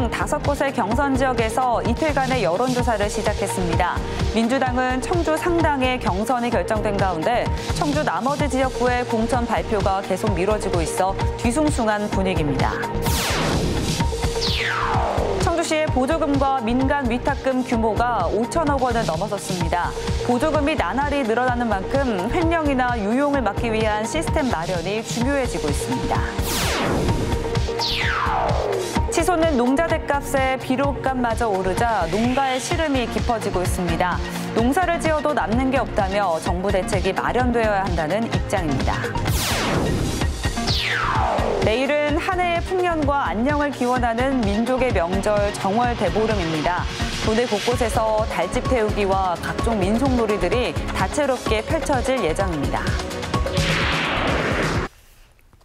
등 5곳의 경선 지역에서 이틀간의 여론조사를 시작했습니다. 민주당은 청주 상당의 경선이 결정된 가운데 청주 나머지 지역구의 공천 발표가 계속 미뤄지고 있어 뒤숭숭한 분위기입니다. 청주시의 보조금과 민간 위탁금 규모가 5천억 원을 넘어섰습니다. 보조금이 나날이 늘어나는 만큼 횡령이나 유용을 막기 위한 시스템 마련이 중요해지고 있습니다. 치솟는 농자 뎃값에 비료값마저 오르자 농가의 시름이 깊어지고 있습니다. 농사를 지어도 남는 게 없다며 정부 대책이 마련되어야 한다는 입장입니다. 내일은 한 해의 풍년과 안녕을 기원하는 민족의 명절 정월 대보름입니다. 도내 곳곳에서 달집 태우기와 각종 민속놀이들이 다채롭게 펼쳐질 예정입니다.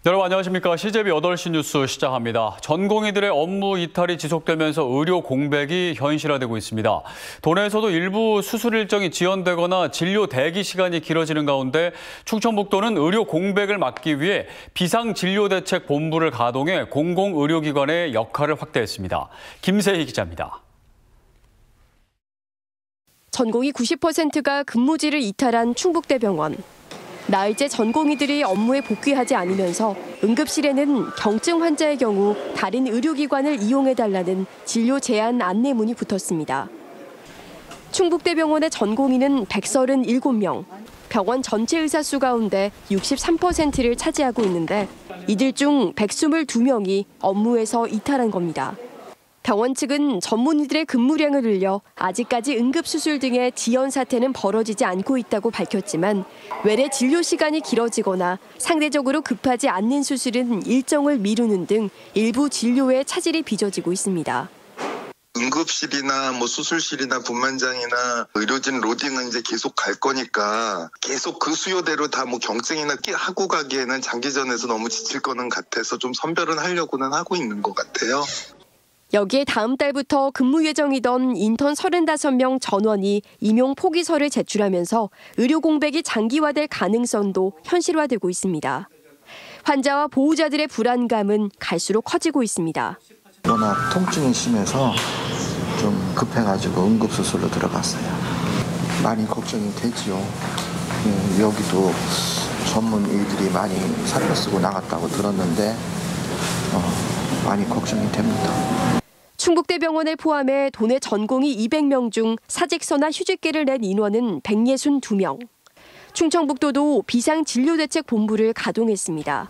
여러분 안녕하십니까. CJB 8시 뉴스 시작합니다. 전공의들의 업무 이탈이 지속되면서 의료 공백이 현실화되고 있습니다. 도내에서도 일부 수술 일정이 지연되거나 진료 대기 시간이 길어지는 가운데 충청북도는 의료 공백을 막기 위해 비상진료대책본부를 가동해 공공의료기관의 역할을 확대했습니다. 김세희 기자입니다. 전공의 90%가 근무지를 이탈한 충북대병원. 나흘째 전공의들이 업무에 복귀하지 않으면서 응급실에는 경증 환자의 경우 다른 의료기관을 이용해달라는 진료 제한 안내문이 붙었습니다. 충북대병원의 전공의는 137명, 병원 전체 의사 수 가운데 63%를 차지하고 있는데 이들 중 122명이 업무에서 이탈한 겁니다. 병원 측은 전문의들의 근무량을 늘려 아직까지 응급수술 등의 지연 사태는 벌어지지 않고 있다고 밝혔지만 외래 진료 시간이 길어지거나 상대적으로 급하지 않는 수술은 일정을 미루는 등 일부 진료에 차질이 빚어지고 있습니다. 응급실이나 수술실이나 분만장이나 의료진 로딩은 이제 계속 갈 거니까 계속 그 수요대로 다 경증이나 하고 가기에는 장기전에서 너무 지칠 거는 같아서 좀 선별은 하려고는 하고 있는 것 같아요. 여기에 다음 달부터 근무 예정이던 인턴 35명 전원이 임용 포기서를 제출하면서 의료 공백이 장기화될 가능성도 현실화되고 있습니다. 환자와 보호자들의 불안감은 갈수록 커지고 있습니다. 워낙 통증이 심해서 좀 급해가지고 응급수술로 들어갔어요. 많이 걱정이 되지요. 여기도 전문의들이 많이 사표 쓰고 나갔다고 들었는데 많이 걱정이 됩니다. 충북대병원을 포함해 도내 전공의 200명 중 사직서나 휴직계를 낸 인원은 162명. 충청북도도 비상진료대책본부를 가동했습니다.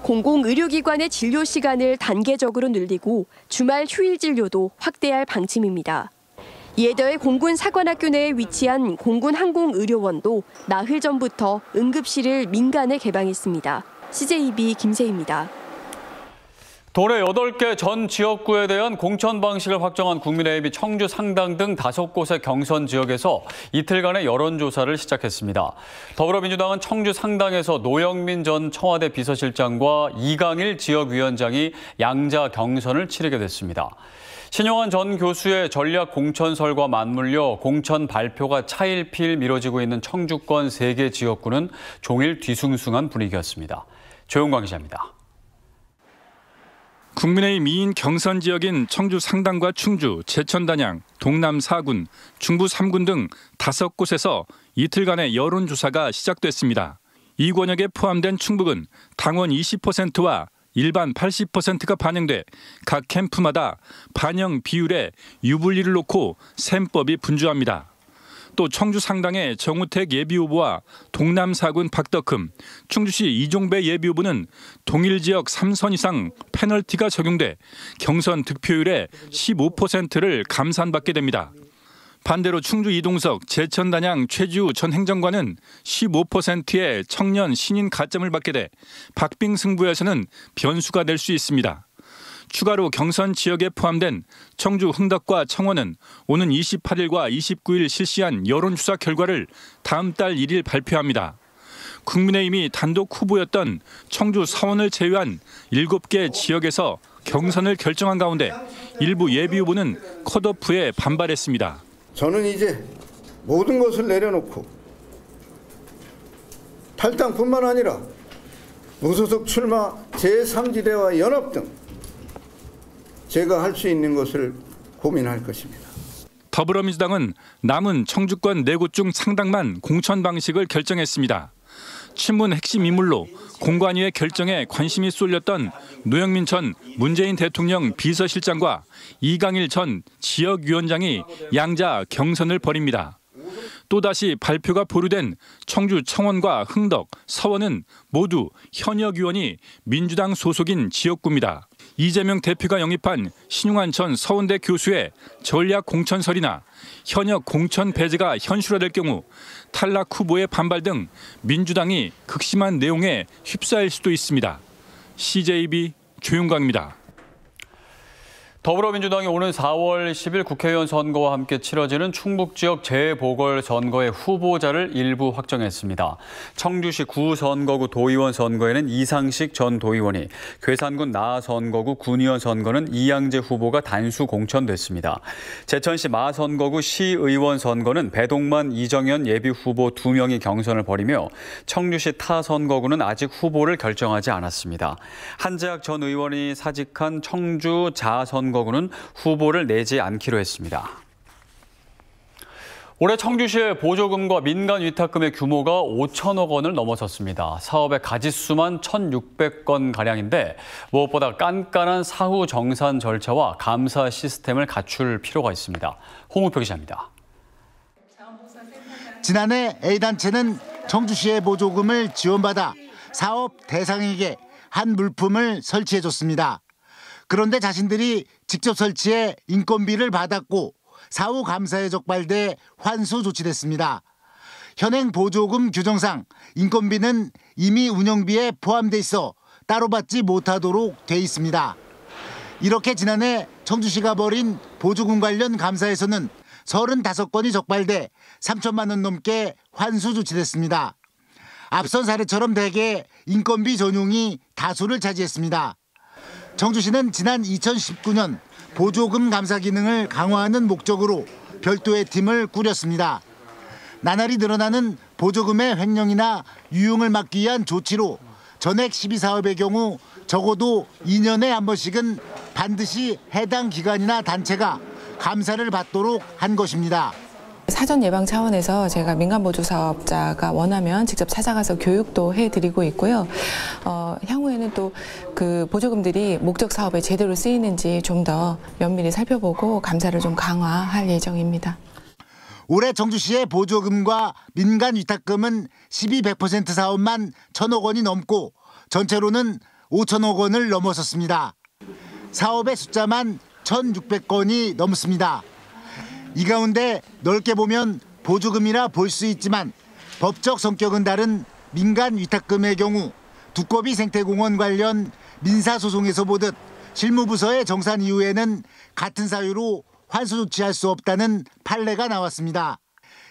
공공의료기관의 진료 시간을 단계적으로 늘리고 주말 휴일 진료도 확대할 방침입니다. 이에 더해 공군 사관학교 내에 위치한 공군항공의료원도 나흘 전부터 응급실을 민간에 개방했습니다. CJB 김세희입니다. 도내 8개 전 지역구에 대한 공천 방식을 확정한 국민의힘이 청주 상당 등 5곳의 경선 지역에서 이틀간의 여론조사를 시작했습니다. 더불어민주당은 청주 상당에서 노영민 전 청와대 비서실장과 이강일 지역위원장이 양자 경선을 치르게 됐습니다. 신용환 전 교수의 전략 공천설과 맞물려 공천 발표가 차일피일 미뤄지고 있는 청주권 3개 지역구는 종일 뒤숭숭한 분위기였습니다. 조용광 기자입니다. 국민의힘 2인 경선 지역인 청주 상당과 충주, 제천 단양, 동남 4군, 중부 3군 등 5곳에서 이틀간의 여론조사가 시작됐습니다. 이 권역에 포함된 충북은 당원 20%와 일반 80%가 반영돼 각 캠프마다 반영 비율에 유불리를 놓고 셈법이 분주합니다. 또 청주 상당의 정우택 예비후보와 동남 4군 박덕흠, 충주시 이종배 예비후보는 동일 지역 3선 이상 페널티가 적용돼 경선 득표율의 15%를 감산받게 됩니다. 반대로 충주 이동석, 제천 단양 최지우 전 행정관은 15%의 청년 신인 가점을 받게 돼 박빙 승부에서는 변수가 될 수 있습니다. 추가로 경선 지역에 포함된 청주 흥덕과 청원은 오는 28일과 29일 실시한 여론조사 결과를 다음 달 1일 발표합니다. 국민의힘이 단독 후보였던 청주 서원을 제외한 7개 지역에서 경선을 결정한 가운데 일부 예비후보는 컷오프에 반발했습니다. 저는 이제 모든 것을 내려놓고 탈당뿐만 아니라 무소속 출마 제3지대와 연합 등 제가 할 수 있는 것을 고민할 것입니다. 더불어민주당은 남은 청주권 4곳 중 상당만 공천 방식을 결정했습니다. 친문 핵심 인물로 공관위의 결정에 관심이 쏠렸던 노영민 전 문재인 대통령 비서실장과 이강일 전 지역위원장이 양자 경선을 벌입니다. 또다시 발표가 보류된 청주 청원과 흥덕, 서원은 모두 현역 의원이 민주당 소속인 지역구입니다. 이재명 대표가 영입한 신용환 전 서원대 교수의 전략 공천설이나 현역 공천 배제가 현실화될 경우 탈락 후보의 반발 등 민주당이 극심한 내용에 휩싸일 수도 있습니다. CJB 조용광입니다. 더불어민주당이 오는 4월 10일 국회의원 선거와 함께 치러지는 충북 지역 재보궐선거의 후보자를 일부 확정했습니다. 청주시 구선거구 도의원 선거에는 이상식 전 도의원이, 괴산군 나선거구 군의원 선거는 이양재 후보가 단수 공천됐습니다. 제천시 마선거구 시의원 선거는 배동만, 이정현 예비후보 2명이 경선을 벌이며 청주시 타선거구는 아직 후보를 결정하지 않았습니다. 한재학 전 의원이 사직한 청주 자선거구는 후보를 내지 않기로 했습니다. 올해 청주시의 보조금과 민간 위탁금의 규모가 5천억 원을 넘어섰습니다. 사업의 가짓수만 1,600건가량인데 무엇보다 깐깐한 사후 정산 절차와 감사 시스템을 갖출 필요가 있습니다. 홍우표 기자입니다. 지난해 A단체는 청주시의 보조금을 지원받아 사업 대상에게 한 물품을 설치해줬습니다. 그런데 자신들이 직접 설치해 인건비를 받았고 사후 감사에 적발돼 환수 조치됐습니다. 현행 보조금 규정상 인건비는 이미 운영비에 포함돼 있어 따로 받지 못하도록 돼 있습니다. 이렇게 지난해 청주시가 벌인 보조금 관련 감사에서는 35건이 적발돼 3천만 원 넘게 환수 조치됐습니다. 앞선 사례처럼 대개 인건비 전용이 다수를 차지했습니다. 청주시는 지난 2019년 보조금 감사 기능을 강화하는 목적으로 별도의 팀을 꾸렸습니다. 나날이 늘어나는 보조금의 횡령이나 유용을 막기 위한 조치로 전액 시비 사업의 경우 적어도 2년에 한 번씩은 반드시 해당 기관이나 단체가 감사를 받도록 한 것입니다. 사전 예방 차원에서 제가 민간보조 사업자가 원하면 직접 찾아가서 교육도 해드리고 있고요. 향후에는 또 그 보조금들이 목적 사업에 제대로 쓰이는지 좀 더 면밀히 살펴보고 감사를 좀 강화할 예정입니다. 올해 청주시의 보조금과 민간 위탁금은 12% 사업만 1,000억 원이 넘고 전체로는 5천억 원을 넘어섰습니다. 사업의 숫자만 1,600건이 넘습니다. 이 가운데 넓게 보면 보조금이라 볼 수 있지만 법적 성격은 다른 민간 위탁금의 경우 두꺼비 생태공원 관련 민사소송에서 보듯 실무부서의 정산 이후에는 같은 사유로 환수 조치할 수 없다는 판례가 나왔습니다.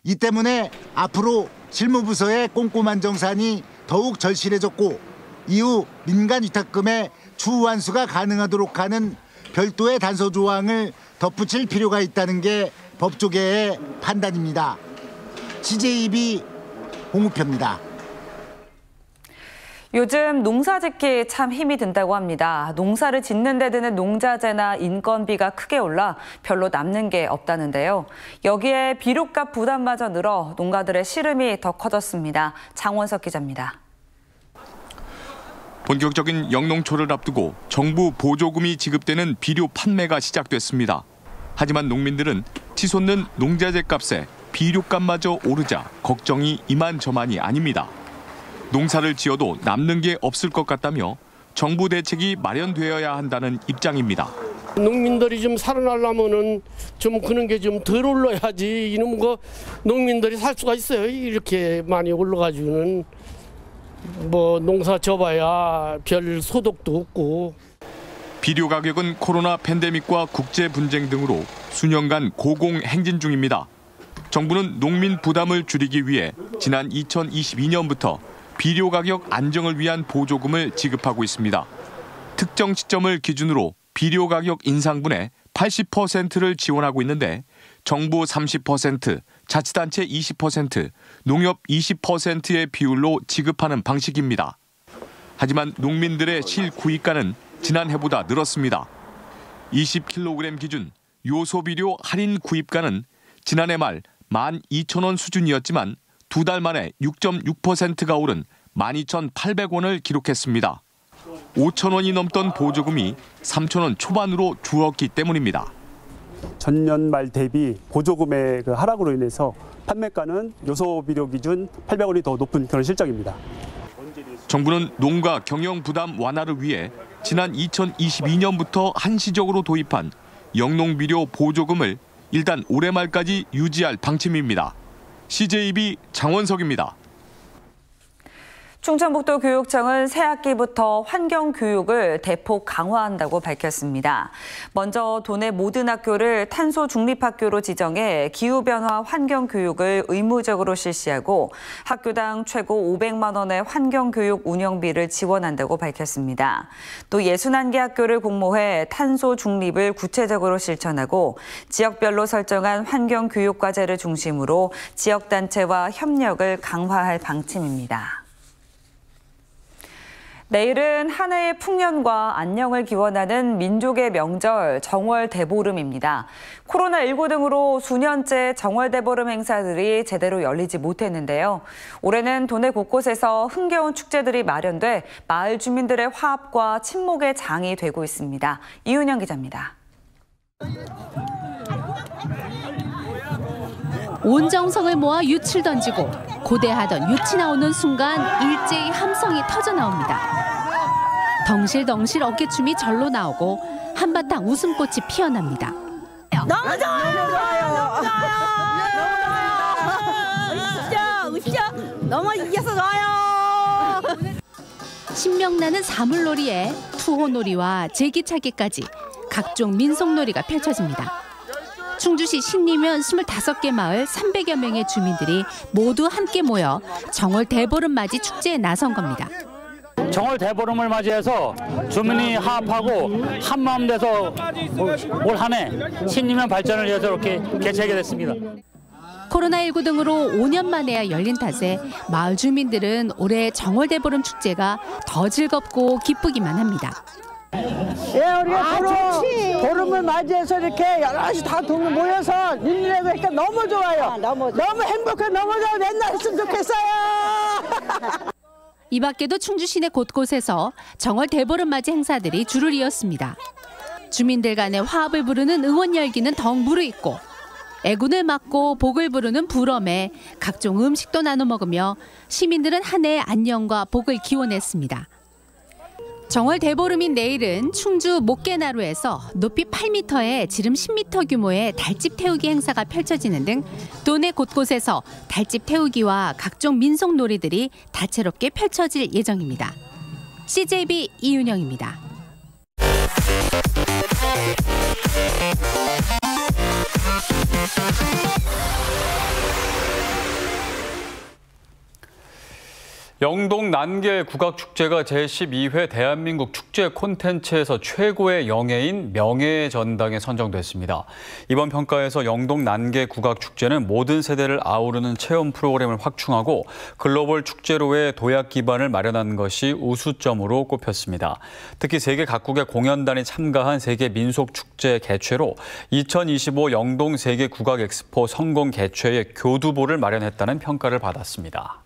이 때문에 앞으로 실무부서의 꼼꼼한 정산이 더욱 절실해졌고 이후 민간 위탁금의 추후 환수가 가능하도록 하는 별도의 단서 조항을 덧붙일 필요가 있다는 게 법조계의 판단입니다. CJB 홍우표입니다. 요즘 농사짓기 참 힘이 든다고 합니다. 농사를 짓는 데 드는 농자재나 인건비가 크게 올라 별로 남는 게 없다는데요. 여기에 비료값 부담마저 늘어 농가들의 시름이 더 커졌습니다. 장원석 기자입니다. 본격적인 영농초를 앞두고 정부 보조금이 지급되는 비료 판매가 시작됐습니다. 하지만 농민들은 치솟는 농자재 값에 비료값마저 오르자 걱정이 이만저만이 아닙니다. 농사를 지어도 남는 게 없을 것 같다며 정부 대책이 마련되어야 한다는 입장입니다. 농민들이 좀 살아나려면은 좀 그런 게 좀 덜 올라야지 이놈 거 농민들이 살 수가 있어요. 이렇게 많이 올라가지고는 뭐 농사 져봐야 별 소득도 없고. 비료 가격은 코로나 팬데믹과 국제 분쟁 등으로 수년간 고공행진 중입니다. 정부는 농민 부담을 줄이기 위해 지난 2022년부터 비료 가격 안정을 위한 보조금을 지급하고 있습니다. 특정 시점을 기준으로 비료 가격 인상분의 80%를 지원하고 있는데 정부 30%, 자치단체 20%, 농협 20%의 비율로 지급하는 방식입니다. 하지만 농민들의 실구입가는 지난해보다 늘었습니다. 20kg 기준 요소비료 할인 구입가는 지난해 말 12,000원 수준이었지만 2달 만에 6.6%가 오른 12,800원을 기록했습니다. 5,000원이 넘던 보조금이 3,000원 초반으로 줄었기 때문입니다. 전년 말 대비 보조금의 하락으로 인해서 판매가는 요소비료 기준 800원이 더 높은 그런 실정입니다. 정부는 농가 경영 부담 완화를 위해 지난 2022년부터 한시적으로 도입한 영농비료 보조금을 일단 올해 말까지 유지할 방침입니다. CJB 장원석입니다. 충청북도 교육청은 새학기부터 환경교육을 대폭 강화한다고 밝혔습니다. 먼저 도내 모든 학교를 탄소 중립학교로 지정해 기후변화 환경교육을 의무적으로 실시하고 학교당 최고 500만 원의 환경교육 운영비를 지원한다고 밝혔습니다. 또 61개 학교를 공모해 탄소 중립을 구체적으로 실천하고 지역별로 설정한 환경교육 과제를 중심으로 지역단체와 협력을 강화할 방침입니다. 내일은 한 해의 풍년과 안녕을 기원하는 민족의 명절 정월대보름입니다. 코로나19 등으로 수년째 정월대보름 행사들이 제대로 열리지 못했는데요. 올해는 도내 곳곳에서 흥겨운 축제들이 마련돼 마을 주민들의 화합과 친목의 장이 되고 있습니다. 이윤영 기자입니다. 온 정성을 모아 윷을 던지고 고대하던 윷이 나오는 순간 일제히 함성이 터져 나옵니다. 덩실덩실 어깨춤이 절로 나오고 한바탕 웃음꽃이 피어납니다. 너무 좋아요. 너무 이겨서 좋아요. 신명나는 사물놀이에 투호놀이와 제기차기까지 각종 민속놀이가 펼쳐집니다. 충주시 신리면 25개 마을 300여 명의 주민들이 모두 함께 모여 정월 대보름 맞이 축제에 나선 겁니다. 정월 대보름을 맞이해서 주민이 화합하고 한마음 돼서 올 한 해 신리면 발전을 위해서 이렇게 개최하게 됐습니다. 코로나19 등으로 5년 만에야 열린 탓에 마을 주민들은 올해 정월 대보름 축제가 더 즐겁고 기쁘기만 합니다. 예, 우리가 보름을 맞이해서 이렇게 여럿이 다 동네 모여서 일내고 하니까 너무 좋아요. 너무 행복해, 너무 좋아. 맨날 했으면 좋겠어요. 이 밖에도 충주 시내 곳곳에서 정월 대보름 맞이 행사들이 줄을 이었습니다. 주민들 간의 화합을 부르는 응원 열기는 더욱 무르익고 애군을 맞고 복을 부르는 불엄에 각종 음식도 나눠 먹으며 시민들은 한 해의 안녕과 복을 기원했습니다. 정월 대보름인 내일은 충주 목계나루에서 높이 8m에 지름 10m 규모의 달집 태우기 행사가 펼쳐지는 등 도내 곳곳에서 달집 태우기와 각종 민속 놀이들이 다채롭게 펼쳐질 예정입니다. CJB 이윤영입니다. 영동 난계 국악축제가 제12회 대한민국 축제 콘텐츠에서 최고의 영예인 명예전당에 선정됐습니다. 이번 평가에서 영동 난계 국악축제는 모든 세대를 아우르는 체험 프로그램을 확충하고 글로벌 축제로의 도약 기반을 마련한 것이 우수점으로 꼽혔습니다. 특히 세계 각국의 공연단이 참가한 세계 민속축제 개최로 2025 영동 세계 국악 엑스포 성공 개최에 교두보를 마련했다는 평가를 받았습니다.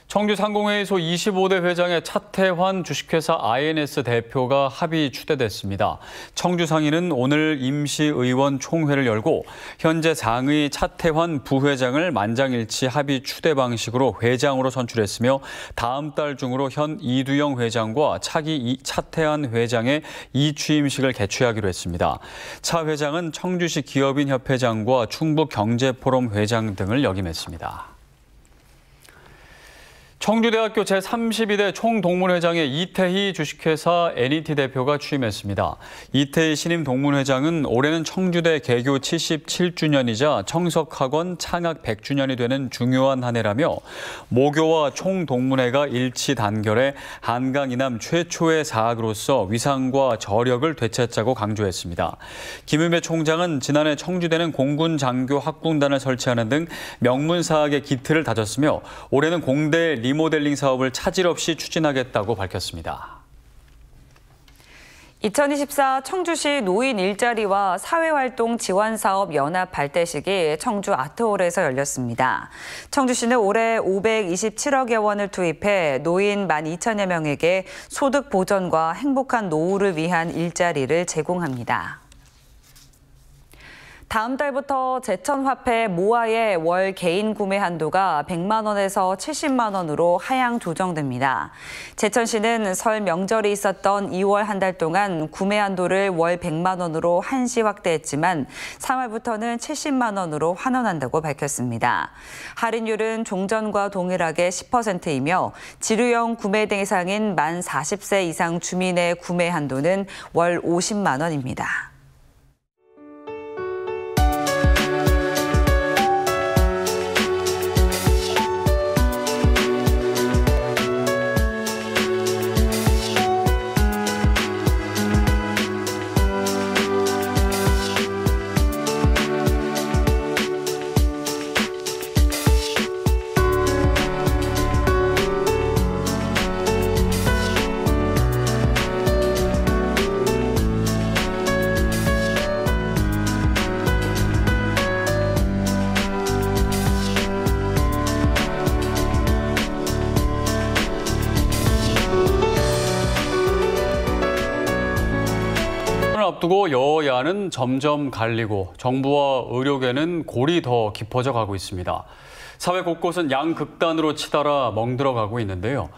청주 상공회의소 25대 회장의 차태환 주식회사 INS 대표가 합의 추대됐습니다. 청주 상인은 오늘 임시의원 총회를 열고 현재 상의 차태환 부회장을 만장일치 합의 추대 방식으로 회장으로 선출했으며 다음 달 중으로 현 이두영 회장과 차기 차태환 회장의 이취임식을 개최하기로 했습니다. 차 회장은 청주시 기업인협회장과 충북경제포럼 회장 등을 역임했습니다. 청주대학교 제32대 총동문회장에 이태희 주식회사 NET 대표가 취임했습니다. 이태희 신임 동문회장은 올해는 청주대 개교 77주년이자 청석학원 창학 100주년이 되는 중요한 한 해라며 모교와 총동문회가 일치 단결해 한강 이남 최초의 사학으로서 위상과 저력을 되찾자고 강조했습니다. 김은배 총장은 지난해 청주대는 공군 장교 학궁단을 설치하는 등 명문 사학의 기틀을 다졌으며 올해는 공대 리모델링 사업을 차질 없이 추진하겠다고 밝혔습니다. 2024 청주시 노인 일자리와 사회활동 지원사업 연합 발대식이 청주 아트홀에서 열렸습니다. 청주시는 올해 527억여 원을 투입해 노인 12,000여 명에게 소득 보전과 행복한 노후를 위한 일자리를 제공합니다. 다음 달부터 제천화폐 모아의 월 개인 구매 한도가 100만 원에서 70만 원으로 하향 조정됩니다. 제천시는 설 명절이 있었던 2월 한 달 동안 구매 한도를 월 100만 원으로 한시 확대했지만 3월부터는 70만 원으로 환원한다고 밝혔습니다. 할인율은 종전과 동일하게 10%이며 지류형 구매 대상인 만 40세 이상 주민의 구매 한도는 월 50만 원입니다. 앞두고 여야는 점점 갈리고 정부와 의료계는 골이 더 깊어져 가고 있습니다. 사회 곳곳은 양극단으로 치달아 멍들어가고 있는데요.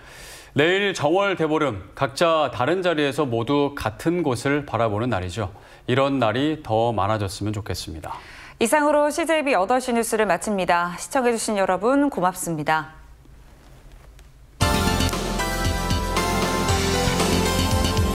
내일 정월 대보름, 각자 다른 자리에서 모두 같은 곳을 바라보는 날이죠. 이런 날이 더 많아졌으면 좋겠습니다. 이상으로 CJB 8시 뉴스를 마칩니다. 시청해주신 여러분 고맙습니다.